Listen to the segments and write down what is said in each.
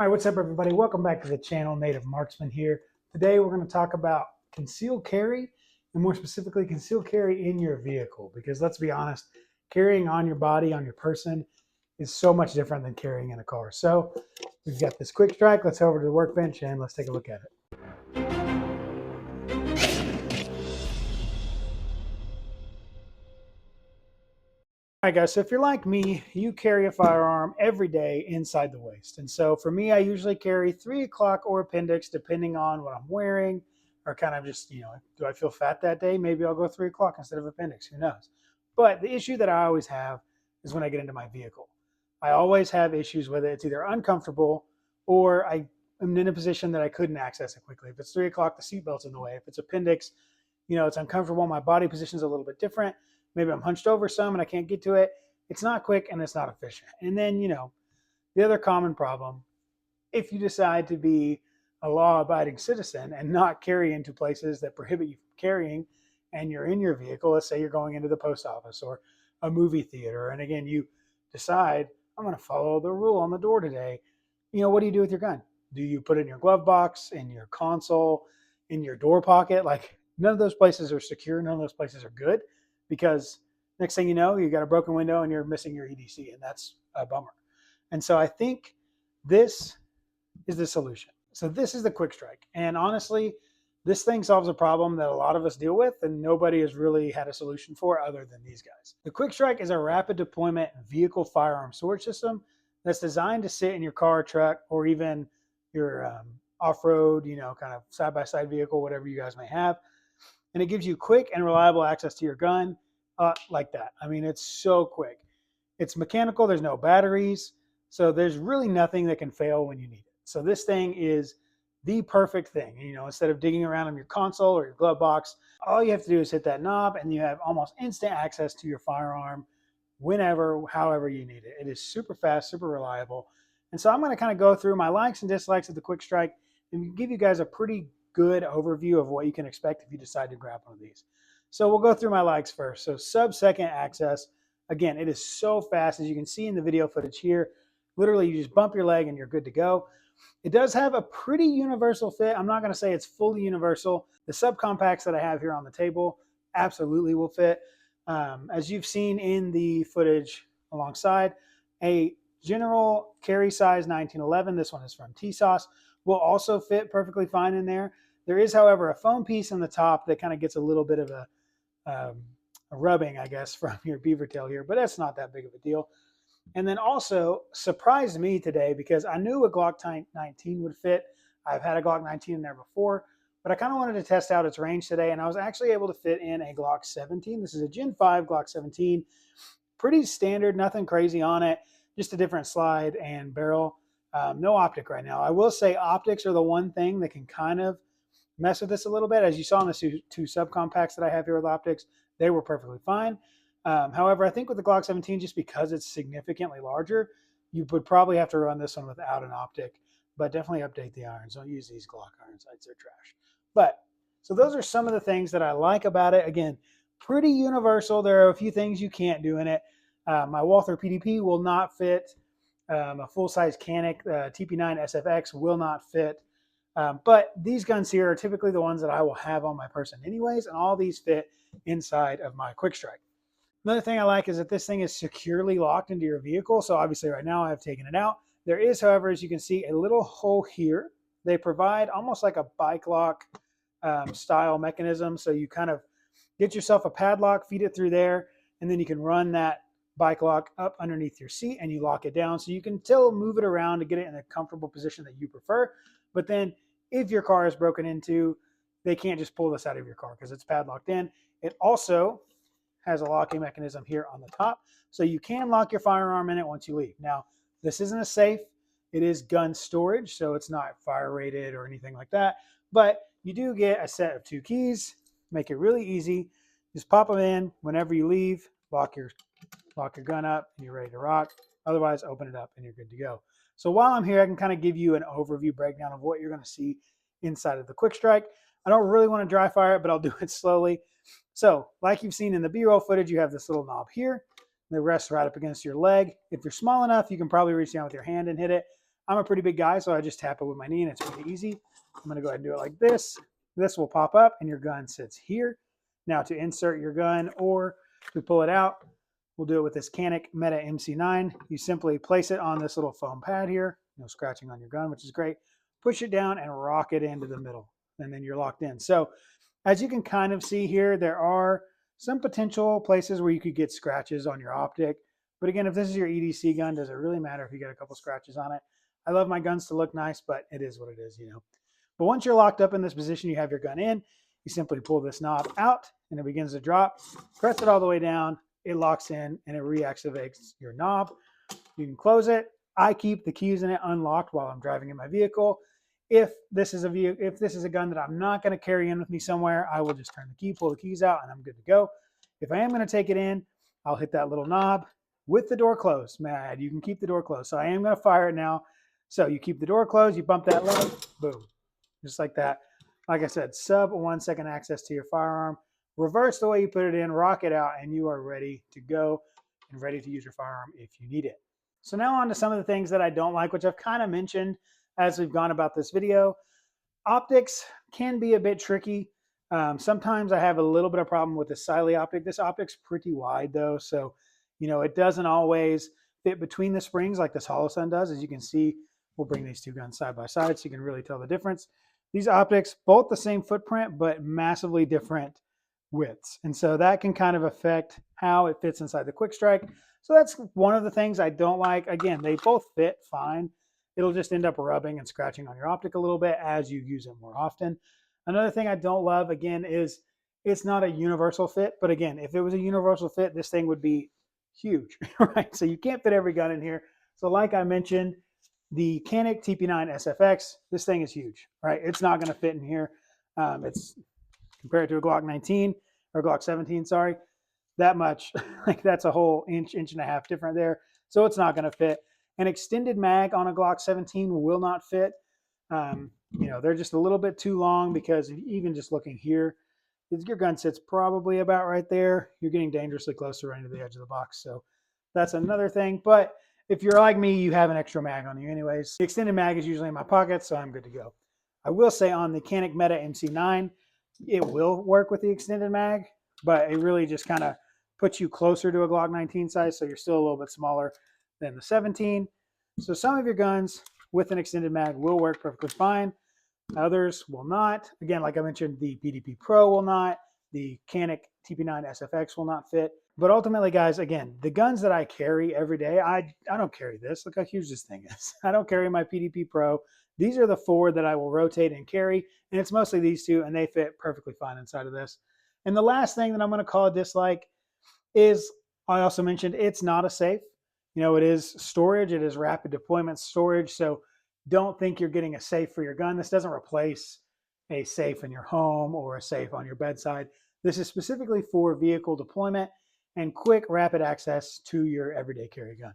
All right, what's up, everybody? Welcome back to the channel. Native Marksman here. Today, we're going to talk about concealed carry, and more specifically, concealed carry in your vehicle. Because let's be honest, carrying on your body, on your person, is so much different than carrying in a car. So, we've got this Kwick Strike. Let's head over to the workbench and let's take a look at it. All right, guys, so if you're like me, you carry a firearm every day inside the waist. And so for me, I usually carry 3 o'clock or appendix, depending on what I'm wearing, or kind of just, do I feel fat that day? Maybe I'll go 3 o'clock instead of appendix. Who knows? But the issue that I always have is when I get into my vehicle. I always have issues with it. It's either uncomfortable or I am in a position that I couldn't access it quickly. If it's 3 o'clock, the seatbelt's in the way. If it's appendix, it's uncomfortable. My body position's a little bit different. Maybe I'm hunched over some and I can't get to it. It's not quick and it's not efficient. And then, the other common problem, if you decide to be a law-abiding citizen and not carry into places that prohibit you from carrying, and you're in your vehicle, let's say you're going into the post office or a movie theater, and again, you decide, I'm going to follow the rule on the door today. What do you do with your gun? Do you put it in your glove box, in your console, in your door pocket? Like, none of those places are secure. None of those places are good. Because next thing you know, you got a broken window and you're missing your EDC, and that's a bummer. And so I think this is the solution. So this is the Kwick Strike. And honestly, this thing solves a problem that a lot of us deal with and nobody has really had a solution for other than these guys. The Kwick Strike is a rapid deployment vehicle firearm storage system that's designed to sit in your car, truck, or even your off-road, kind of side-by-side vehicle, whatever you guys may have. And it gives you quick and reliable access to your gun like that. I mean, it's so quick. It's mechanical. There's no batteries. So there's really nothing that can fail when you need it. So this thing is the perfect thing. Instead of digging around in your console or your glove box, all you have to do is hit that knob and you have almost instant access to your firearm whenever, however you need it. It is super fast, super reliable. And so I'm going to kind of go through my likes and dislikes of the Kwick Strike and give you guys a pretty good overview of what you can expect if you decide to grab one of these. So we'll go through my likes first. So sub-second access. Again, it is so fast. As you can see in the video footage here, literally you just bump your leg and you're good to go. It does have a pretty universal fit. I'm not going to say it's fully universal. The subcompacts that I have here on the table absolutely will fit. As you've seen in the footage alongside, a general carry size 1911, this one is from TSOS, will also fit perfectly fine in there. There is, however, a foam piece on the top that kind of gets a little bit of a rubbing, I guess, from your beaver tail here, but that's not that big of a deal. And then also surprised me today because I knew a Glock 19 would fit. I've had a Glock 19 in there before, but I kind of wanted to test out its range today, and I was actually able to fit in a Glock 17. This is a Gen 5 Glock 17. Pretty standard, nothing crazy on it, just a different slide and barrel. No optic right now. I will say optics are the one thing that can kind of mess with this a little bit. As you saw in the two subcompacts that I have here with optics, they were perfectly fine. However, I think with the Glock 17, just because it's significantly larger, you would probably have to run this one without an optic, but definitely update the irons. Don't use these Glock iron sights, they're trash. But, so those are some of the things that I like about it. Again, pretty universal. There are a few things you can't do in it. My Walther PDP will not fit. A full-size Canic TP9 SFX will not fit. But these guns here are typically the ones that I will have on my person anyways, and all these fit inside of my Kwick Strike. Another thing I like is that this thing is securely locked into your vehicle. So obviously right now I have taken it out. There is, however, as you can see, a little hole here. They provide almost like a bike lock style mechanism. So you kind of get yourself a padlock, feed it through there, and then you can run that bike lock up underneath your seat and you lock it down. So you can still move it around to get it in a comfortable position that you prefer. But then if your car is broken into, they can't just pull this out of your car because it's padlocked in. It also has a locking mechanism here on the top. So you can lock your firearm in it once you leave. Now, this isn't a safe. It is gun storage, so it's not fire rated or anything like that. But you do get a set of 2 keys. Make it really easy. Just pop them in whenever you leave. Lock your gun up and you're ready to rock. Otherwise, open it up and you're good to go. So while I'm here, I can kind of give you an overview breakdown of what you're going to see inside of the Kwick Strike. I don't really want to dry fire it, but I'll do it slowly. So like you've seen in the B-roll footage, you have this little knob here. That rests right up against your leg. If you're small enough, you can probably reach down with your hand and hit it. I'm a pretty big guy, so I just tap it with my knee and it's pretty easy. I'm going to go ahead and do it like this. This will pop up and your gun sits here. Now to insert your gun or to pull it out, we'll do it with this Kwick Meta MC9. You simply place it on this little foam pad here. No scratching on your gun, which is great. Push it down and rock it into the middle, and then you're locked in. So as you can kind of see here, there are some potential places where you could get scratches on your optic. But again, if this is your EDC gun, does it really matter if you get a couple scratches on it? I love my guns to look nice, but it is what it is, you know. But once you're locked up in this position, you have your gun in, you simply pull this knob out and it begins to drop. Press it all the way down, it locks in and it reactivates your knob. You can close it. I keep the keys in it unlocked while I'm driving in my vehicle. If this is a gun that I'm not going to carry in with me somewhere, I will just turn the key, pull the keys out, and I'm good to go. If I am going to take it in, I'll hit that little knob with the door closed. Mad, you can keep the door closed. So I am going to fire it now. So you keep the door closed, you bump that lever, boom, just like that. Like I said, sub 1 second access to your firearm. Reverse the way you put it in, rock it out, and you are ready to go and ready to use your firearm if you need it. So now on to some of the things that I don't like, which I've kind of mentioned as we've gone about this video. Optics can be a bit tricky. Sometimes I have a little bit of problem with the Siley optic. This optic's pretty wide though, so you know it doesn't always fit between the springs like this Holosun does. As you can see, we'll bring these two guns side by side so you can really tell the difference. These optics, both the same footprint, but massively different widths. And so that can kind of affect how it fits inside the Kwick Strike. So that's one of the things I don't like. Again, they both fit fine. It'll just end up rubbing and scratching on your optic a little bit as you use it more often. Another thing I don't love, again, is it's not a universal fit. But again, if it was a universal fit, this thing would be huge, right? So you can't fit every gun in here. So like I mentioned, the Kwick TP9 SFX, this thing is huge, right? It's not going to fit in here. It's compared to a Glock 19 or Glock 17, sorry, that much. Like that's a whole inch and a half different there. So it's not going to fit. An extended mag on a Glock 17 will not fit. You know, they're just a little bit too long because even just looking here, your gun sits probably about right there. You're getting dangerously close to running to the edge of the box. So that's another thing. But if you're like me, you have an extra mag on you anyways. The extended mag is usually in my pocket, so I'm good to go. I will say on the Kwick Meta MC9, it will work with the extended mag, but it really just kind of puts you closer to a Glock 19 size, so you're still a little bit smaller than the 17. So some of your guns with an extended mag will work perfectly fine. Others will not. Again, like I mentioned, the PDP Pro will not. The Kwick TP9 SFX will not fit. But ultimately, guys, again, the guns that I carry every day, I don't carry this. Look how huge this thing is. I don't carry my PDP Pro. These are the 4 that I will rotate and carry, and it's mostly these 2, and they fit perfectly fine inside of this. And the last thing that I'm going to call a dislike is, I also mentioned, it's not a safe. You know, it is storage. It is rapid deployment storage. So don't think you're getting a safe for your gun. This doesn't replace a safe in your home or a safe on your bedside. This is specifically for vehicle deployment and quick, rapid access to your everyday carry gun.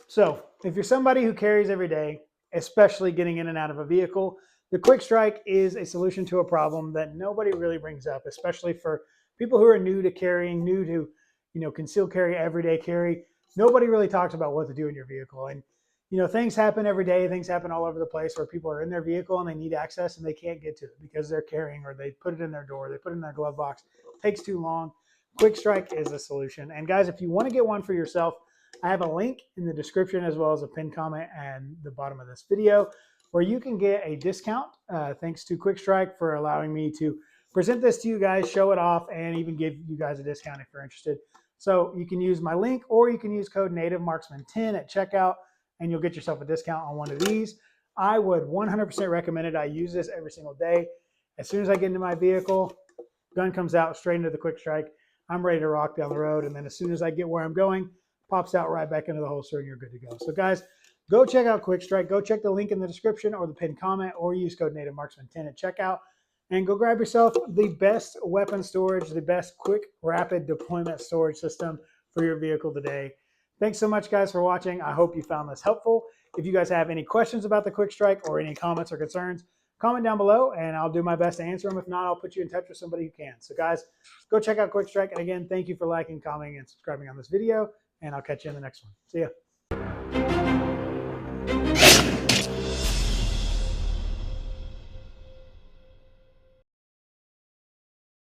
So if you're somebody who carries every day, especially getting in and out of a vehicle, the Kwick Strike is a solution to a problem that nobody really brings up, especially for people who are new to carrying, new to, you know, concealed carry, everyday carry. Nobody really talks about what to do in your vehicle. And, you know, things happen every day. Things happen all over the place where people are in their vehicle and they need access and they can't get to it because they're carrying, or they put it in their door, they put it in their glove box. It takes too long. Kwick Strike is a solution. And guys, if you want to get one for yourself, I have a link in the description as well as a pinned comment and the bottom of this video where you can get a discount. Thanks to Kwick Strike for allowing me to present this to you guys, show it off, and even give you guys a discount if you're interested. So you can use my link, or you can use code NativeMarksman10 at checkout, and you'll get yourself a discount on one of these. I would 100% recommend it. I use this every single day. As soon as I get into my vehicle, gun comes out straight into the Kwick Strike. I'm ready to rock down the road, and then as soon as I get where I'm going, pops out right back into the holster, and you're good to go. So guys, go check out Kwick Strike. Go check the link in the description or the pinned comment, or use code NativeMarksman10 at checkout. And go grab yourself the best weapon storage, the best quick, rapid deployment storage system for your vehicle today. Thanks so much, guys, for watching. I hope you found this helpful. If you guys have any questions about the Kwick Strike or any comments or concerns, comment down below, and I'll do my best to answer them. If not, I'll put you in touch with somebody who can. So, guys, go check out Kwick Strike. And again, thank you for liking, commenting, and subscribing on this video, and I'll catch you in the next one. See ya.